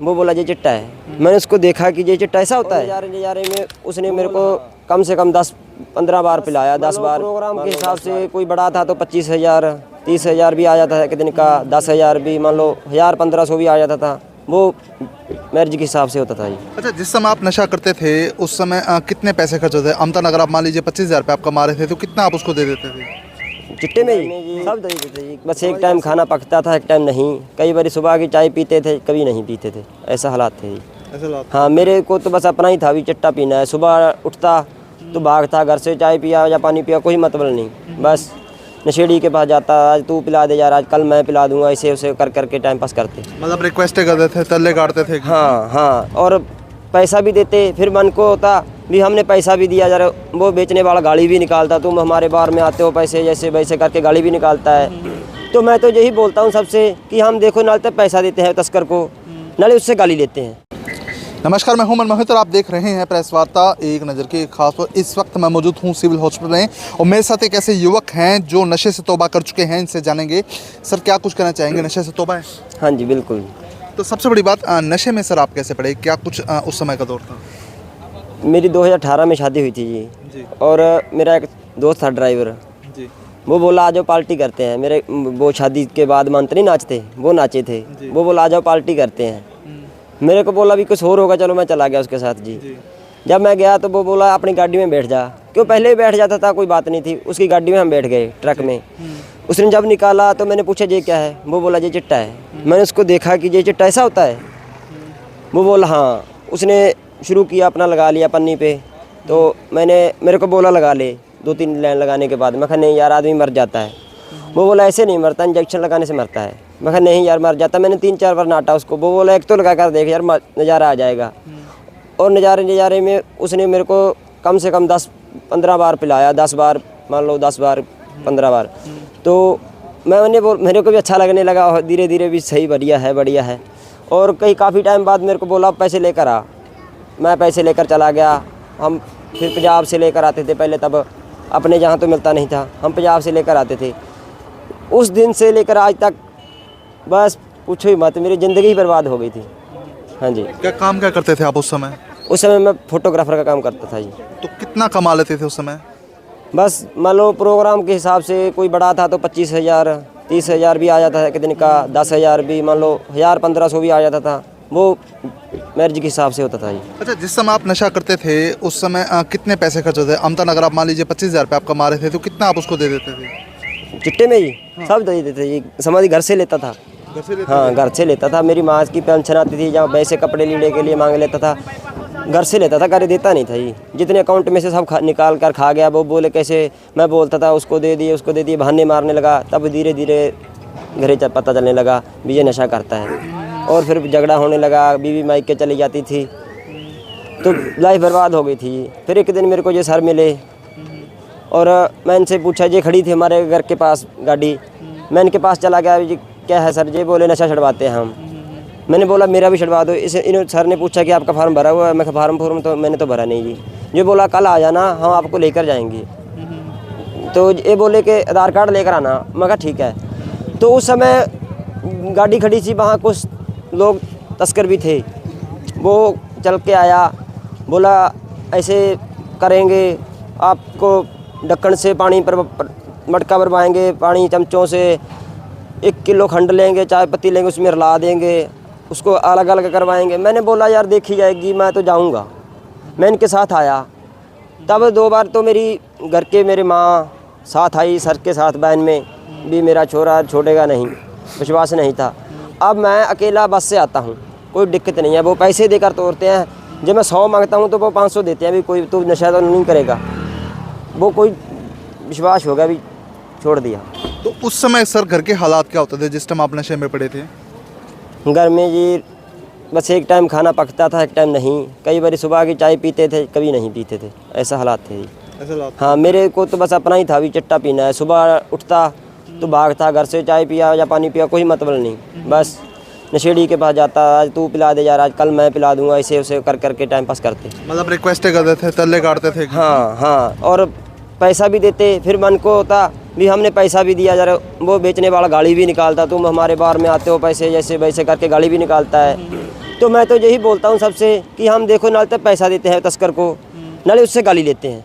वो बोला ये चिट्टा है। मैंने उसको देखा कि ये चिट्टा ऐसा होता है। नज़ारे में उसने मेरे को कम से कम 10-15 बार पिलाया, 10 बार। प्रोग्राम के हिसाब से कोई बड़ा था तो 25,000 30,000 भी आ जाता है, कितने का 10,000 भी, मान लो 1,000-1,500 भी आ जाता था। वो मैरिज के हिसाब से होता था जी। अच्छा, जिस समय आप नशा करते थे उस समय कितने पैसे खर्च होते थे? अमतन अगर आप मान लीजिए 25,000 रुपये आप कमा रहे थे तो कितना आप उसको दे देते थे? चिट्टे में ही सब दे देते जी। बस एक टाइम खाना पकता था, एक टाइम नहीं। कई बार सुबह की चाय पीते थे, कभी नहीं पीते थे, ऐसा हालात थे जी। हाँ, मेरे को तो बस अपना ही था भी चिट्टा पीना है। सुबह उठता तो भागता, घर से चाय पिया या पानी पिया, कोई मतलब नहीं। बस नशेड़ी के पास जाता, आज तू पिला दे यार, आज कल मैं पिला दूंगा, ऐसे उसे कर करके टाइम पास करते। मतलब रिक्वेस्ट करते थे, तल्ले काटते थे? हाँ हाँ, और पैसा भी देते। फिर मन को होता भी हमने पैसा भी दिया, जरा वो बेचने वाला गाड़ी भी निकालता, तुम हमारे बार में आते हो पैसे जैसे वैसे करके गाड़ी भी निकालता है। तो मैं तो यही बोलता हूँ सबसे कि हम देखो नाले तक पैसा देते हैं तस्कर को, नाले उससे गाली लेते हैं। नमस्कार, मैं हूं मनमोहन मोहित और आप देख रहे हैं प्रेस वार्ता एक नज़र की खास पर। इस वक्त मैं मौजूद हूं सिविल हॉस्पिटल में और मेरे साथ एक ऐसे युवक हैं जो नशे से तौबा कर चुके हैं। इनसे जानेंगे सर क्या कुछ कहना चाहेंगे, नशे से तौबा है? हाँ जी बिल्कुल। तो सबसे बड़ी बात, नशे में सर आप कैसे पड़े, क्या कुछ उस समय का दौर था? मेरी 2018 में शादी हुई थी जी। और मेरा एक दोस्त था ड्राइवर जी। वो बोला आ जाओ पार्टी करते हैं। मेरे वो शादी के बाद मंत्र नहीं नाचते, वो नाचे थे। वो बोला आ जाओ पार्टी करते हैं। मेरे को बोला भी कुछ और होगा, चलो मैं चला गया उसके साथ जी। जब मैं गया तो वो बोला अपनी गाड़ी में बैठ जा, क्यों पहले ही बैठ जाता था, कोई बात नहीं थी। उसकी गाड़ी में हम बैठ गए, ट्रक में। उसने जब निकाला तो मैंने पूछा ये क्या है? वो बोला ये चिट्टा है। मैंने उसको देखा कि ये चिट्टा ऐसा होता है। वो बोला हाँ। उसने शुरू किया, अपना लगा लिया पन्नी पे। तो मेरे को बोला लगा ले। 2-3 लाइन लगाने के बाद मैं कहा नहीं यार, आदमी मर जाता है। वो बोला ऐसे नहीं मरता, इंजेक्शन लगाने से मरता है। मैं कहा नहीं यार मर जाता। मैंने 3-4 बार नाटा उसको। वो बोला एक तो लगा कर देख यार, नज़ारा आ जाएगा। और नज़ारे में उसने मेरे को कम से कम 10-15 बार पिलाया, 10 बार, मान लो 10 बार 15 बार। तो मेरे को भी अच्छा लगने लगा और धीरे धीरे भी सही बढ़िया है। और कई काफ़ी टाइम बाद मेरे को बोला पैसे लेकर आ। मैं पैसे लेकर चला गया। हम फिर पंजाब से लेकर आते थे पहले, तब अपने जहाँ तो मिलता नहीं था, हम पंजाब से लेकर आते थे। उस दिन से लेकर आज तक बस पूछो ही मत, मेरी ज़िंदगी ही बर्बाद हो गई थी। हाँ जी। क्या करते थे आप उस समय? उस समय मैं फोटोग्राफर का काम करता था जी। तो कितना कमा लेते थे उस समय? बस मान लो प्रोग्राम के हिसाब से कोई बड़ा था तो 25,000 30,000 भी आ जाता है, कितने का 10,000 भी, मान लो 1,000-1,500 भी आ जाता था। वो मैरिज के हिसाब से होता था जी। अच्छा, जिस समय आप नशा करते थे उस समय कितने पैसे खर्च होते थे? अमतन अगर आप मान लीजिए 25,000 रुपये आप कमा रहे थे तो कितना आप उसको दे देते थे? चिट्टे में ही सब दे देते जी। समाधि घर से लेता था। हाँ, घर से लेता था। मेरी माँ की पेंशन आती थी, जहाँ वैसे कपड़े लीड़े के लिए मांग लेता था, घर से लेता था, घर देता नहीं था जी। जितने अकाउंट में से सब निकाल कर खा गया। वो बोले कैसे, मैं बोलता था उसको दे दिए, बहाने मारने लगा। तब धीरे धीरे घरे पता चलने लगा भी ये नशा करता है। और फिर झगड़ा होने लगा, बीवी माइक के चली जाती थी, तो लाइफ बर्बाद हो गई थी। फिर एक दिन मेरे को ये सर मिले और मैं इनसे पूछा, ये खड़ी थी हमारे घर के पास गाड़ी। मैं इनके पास चला गया, जी क्या है सर? ये बोले नशा छुड़वाते हैं हम। मैंने बोला मेरा भी छुड़वा दो। सर ने पूछा कि आपका फार्म भरा हुआ है? मैं फार्म तो मैंने तो भरा नहीं जी। ये बोला कल आ जाना, हम आपको लेकर जाएंगे। तो ये बोले कि आधार कार्ड लेकर आना। मैं कहा ठीक है। तो उस समय गाड़ी खड़ी थी, वहाँ कुछ लोग तस्कर भी थे। वो चल के आया, बोला ऐसे करेंगे, आपको ढक्कन से पानी पर मटका भरवाएंगे, पानी चमचों से 1 किलो खंड लेंगे, चाय पत्ती लेंगे, उसमें रला देंगे, उसको अलग अलग करवाएंगे। मैंने बोला यार देखी जाएगी, मैं तो जाऊंगा। मैं इनके साथ आया। तब 2 बार तो मेरी माँ साथ आई, सर के साथ बहन में भी मेरा छोरा छोड़ेगा नहीं, विश्वास नहीं था। अब मैं अकेला बस से आता हूँ, कोई दिक्कत नहीं है। वो पैसे देकर तोड़ते हैं। जब मैं 100 मांगता हूँ तो वो 500 देते हैं। भी कोई तो नशा तो नहीं करेगा, वो कोई विश्वास होगा, भी छोड़ दिया। तो उस समय सर घर के हालात क्या होते थे जिस टाइम आप नशे में पड़े थे? घर में जी बस एक टाइम खाना पकता था, एक टाइम नहीं। कई बार सुबह की चाय पीते थे, कभी नहीं पीते थे, ऐसा हालात थे जी। हाँ, मेरे को तो बस अपना ही था भी चिट्टा पीना है। सुबह उठता तो भागता, घर से चाय पिया या पानी पिया, कोई मतलब नहीं। बस नशेड़ी के पास जाता, आज तू पिला दे यार, आज कल मैं पिला दूंगा, ऐसे उसे कर करके टाइम पास करते। मतलब रिक्वेस्ट करते थे, तल्ले काटते थे? हाँ हाँ, और पैसा भी देते। फिर मन को होता भी हमने पैसा भी दिया, जरा वो बेचने वाला गाड़ी भी निकालता, तुम हमारे बार में आते हो पैसे जैसे वैसे करके गाड़ी भी निकालता है। तो मैं तो यही बोलता हूँ सबसे कि हम देखो नाले तक पैसा देते हैं तस्कर को, नाले उससे गाली लेते हैं,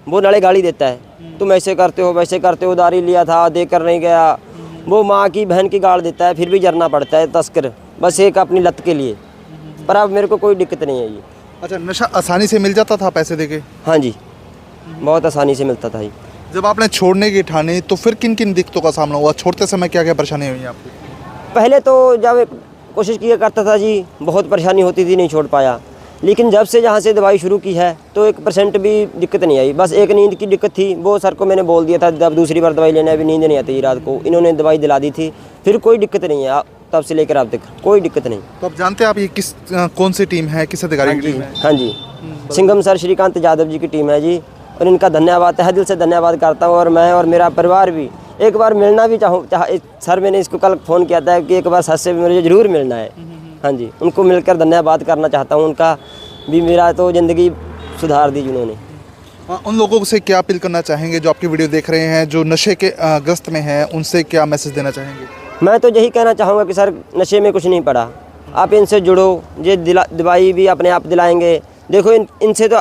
वो नाले गाली देता है, तुम ऐसे करते हो वैसे करते हो, उधारी लिया था देकर नहीं गया, वो माँ की बहन की गाड़ देता है, फिर भी जरना पड़ता है तस्कर, बस एक अपनी लत के लिए। पर अब मेरे को कोई दिक्कत नहीं है ये। अच्छा, नशा आसानी से मिल जाता था पैसे देके? हाँ जी, बहुत आसानी से मिलता था ये। जब आपने छोड़ने की ठानी तो फिर किन किन दिक्कतों का सामना हुआ? छोड़ते समय क्या क्या परेशानी हुई आपको? पहले तो जब कोशिश किया करता था जी, बहुत परेशानी होती थी, नहीं छोड़ पाया। लेकिन जब से जहाँ से दवाई शुरू की है तो 1% भी दिक्कत नहीं आई। बस एक नींद की दिक्कत थी, वो सर को मैंने बोल दिया था जब दूसरी बार दवाई लेने अभी नींद नहीं आती रात को, इन्होंने दवाई दिला दी थी, फिर कोई दिक्कत नहीं है तब से लेकर अब तक कोई दिक्कत नहीं। तो आप जानते हैं आप ये किस कौन सी टीम है, किस अधिकारी की टीम है? हाँ जी, सिंघम सर श्रीकांत यादव जी की टीम है जी, और इनका धन्यवाद तहे दिल से धन्यवाद करता हूँ। और मैं और मेरा परिवार भी एक बार मिलना भी सर मैंने इसको कल फ़ोन किया था कि एक बार सर से मुझे ज़रूर मिलना है। हाँ जी, उनको मिलकर धन्यवाद करना चाहता हूँ, उनका भी मेरा तो ज़िंदगी सुधार दी जिन्होंने। उन लोगों से क्या अपील करना चाहेंगे जो आपकी वीडियो देख रहे हैं, जो नशे के ग्रस्त में हैं, उनसे क्या मैसेज देना चाहेंगे? मैं तो यही कहना चाहूँगा कि सर नशे में कुछ नहीं पड़ा, आप इनसे जुड़ो, ये दवाई भी अपने आप दिलाएंगे। देखो इनसे तो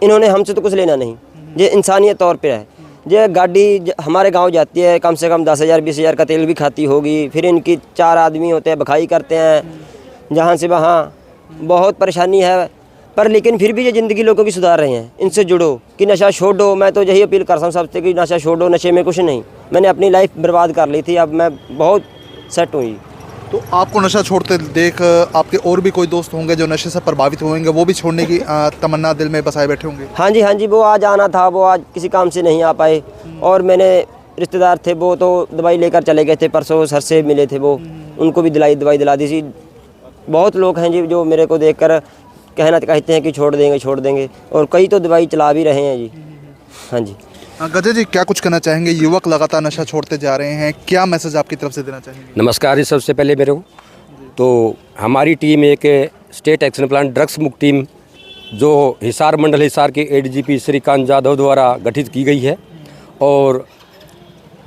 इन्होंने हमसे तो कुछ लेना नहीं, ये इंसानियत तौर पे है। ये गाड़ी हमारे गांव जाती है, कम से कम 10,000 20,000 का तेल भी खाती होगी, फिर इनकी 4 आदमी होते हैं, भखाई करते हैं जहाँ से वहाँ, बहुत परेशानी है। पर लेकिन फिर भी ये ज़िंदगी लोगों की सुधार रहे हैं। इनसे जुड़ो कि नशा छोड़ो, मैं तो यही अपील करता हूँ सबसे कि नशा छोड़ो, नशे में कुछ नहीं। मैंने अपनी लाइफ बर्बाद कर ली थी, अब मैं बहुत सेट हुई। तो आपको नशा छोड़ते देख आपके और भी कोई दोस्त होंगे जो नशे से प्रभावित होंगे, वो भी छोड़ने की तमन्ना दिल में बसाए बैठे होंगे? हाँ जी, वो आज आना था, वो आज किसी काम से नहीं आ पाए, और मैंने रिश्तेदार थे वो तो दवाई लेकर चले गए थे, परसों सर से मिले थे वो, उनको भी दवाई दिला दी थी। बहुत लोग हैं जी जो मेरे को देखकर कहते हैं कि छोड़ देंगे, और कई तो दवाई चला भी रहे हैं जी। हाँ जी। गजय जी, क्या कुछ कहना चाहेंगे? युवक लगातार नशा छोड़ते जा रहे हैं, क्या मैसेज आपकी तरफ से देना चाहेंगे? नमस्कार जी, सबसे पहले मेरे को तो हमारी टीम एक स्टेट एक्शन प्लान ड्रग्स मुक्त टीम जो हिसार मंडल हिसार के एडीजीपी श्रीकांत यादव द्वारा गठित की गई है, और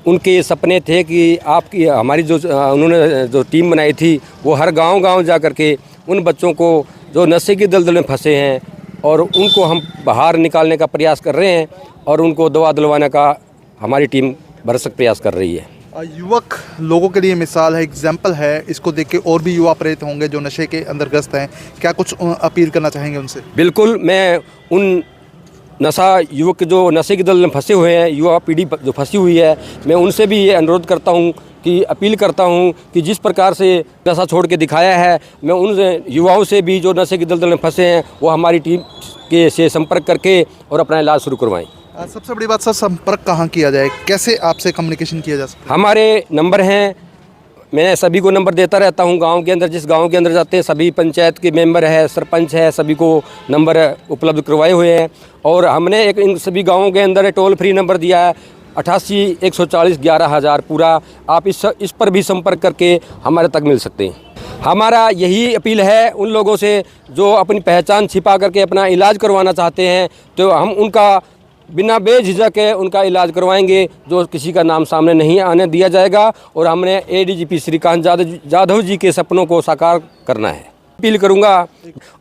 उनके सपने थे कि आपकी हमारी जो उन्होंने जो टीम बनाई थी वो हर गांव जा कर के उन बच्चों को जो नशे की दलदल में फंसे हैं और उनको हम बाहर निकालने का प्रयास कर रहे हैं, और उनको दवा दिलवाने का हमारी टीम भरसक प्रयास कर रही है। युवक लोगों के लिए मिसाल है, एग्जाम्पल है, इसको देख के और भी युवा प्रेरित होंगे जो नशे के अंदर ग्रस्त हैं। क्या कुछ अपील करना चाहेंगे उनसे? बिल्कुल, मैं उन युवक जो नशे की दलदल में फंसे हुए हैं, युवा पीढ़ी जो फंसी हुई है, मैं उनसे भी ये अनुरोध करता हूँ कि अपील करता हूँ कि जिस प्रकार से नशा छोड़ के दिखाया है, मैं उन युवाओं से भी जो नशे की दलदल में फंसे हैं वो हमारी टीम के से संपर्क करके और अपना इलाज शुरू करवाएं। सबसे बड़ी बात सर, संपर्क कहाँ किया जाए, कैसे आपसे कम्युनिकेशन किया जा सकता है? हमारे नंबर हैं, मैं सभी को नंबर देता रहता हूं। गांव के अंदर जिस गांव के अंदर जाते हैं सभी पंचायत के मेंबर है, सरपंच है, सभी को नंबर उपलब्ध करवाए हुए हैं। और हमने एक इन सभी गांवों के अंदर टोल फ्री नंबर दिया है 88 140 11,000 पूरा। आप इस पर भी संपर्क करके हमारे तक मिल सकते हैं। हमारा यही अपील है उन लोगों से जो अपनी पहचान छिपा करके अपना इलाज करवाना चाहते हैं, तो हम उनका बिना बेझिझक उनका इलाज करवाएंगे, जो किसी का नाम सामने नहीं आने दिया जाएगा। और हमने एडीजीपी श्रीकांत यादव जी के सपनों को साकार करना है। अपील करूंगा,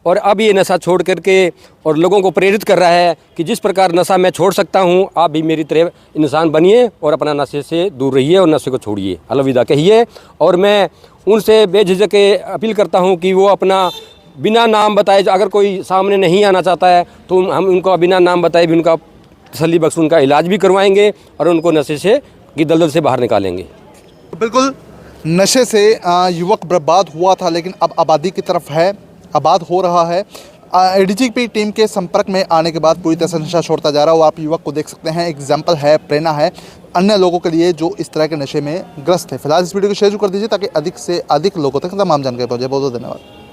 और अब ये नशा छोड़ करके और लोगों को प्रेरित कर रहा है कि जिस प्रकार नशा मैं छोड़ सकता हूं, आप भी मेरी तरह इंसान बनिए और अपना नशे से दूर रहिए और नशे को छोड़िए, अलविदा कहिए। और मैं उनसे बेझिझक अपील करता हूं कि वो अपना बिना नाम बताए, अगर कोई सामने नहीं आना चाहता है तो हम उनको बिना नाम बताए भी उनका तसल्ली बख्श उनका इलाज भी करवाएंगे और उनको नशे से की दलदल से बाहर निकालेंगे। बिल्कुल, नशे से युवक बर्बाद हुआ था, लेकिन अब आबादी की तरफ है, आबाद हो रहा है। एडीजीपी टीम के संपर्क में आने के बाद पूरी तरह से नशा छोड़ता जा रहा है। और आप युवक को देख सकते हैं, एग्जाम्पल है, प्रेरणा है अन्य लोगों के लिए जो इस तरह के नशे में ग्रस्त है। फिलहाल इस वीडियो को शेयर कर दीजिए ताकि अधिक से अधिक लोगों तक तमाम जानकारी पहुंचे। बहुत बहुत धन्यवाद।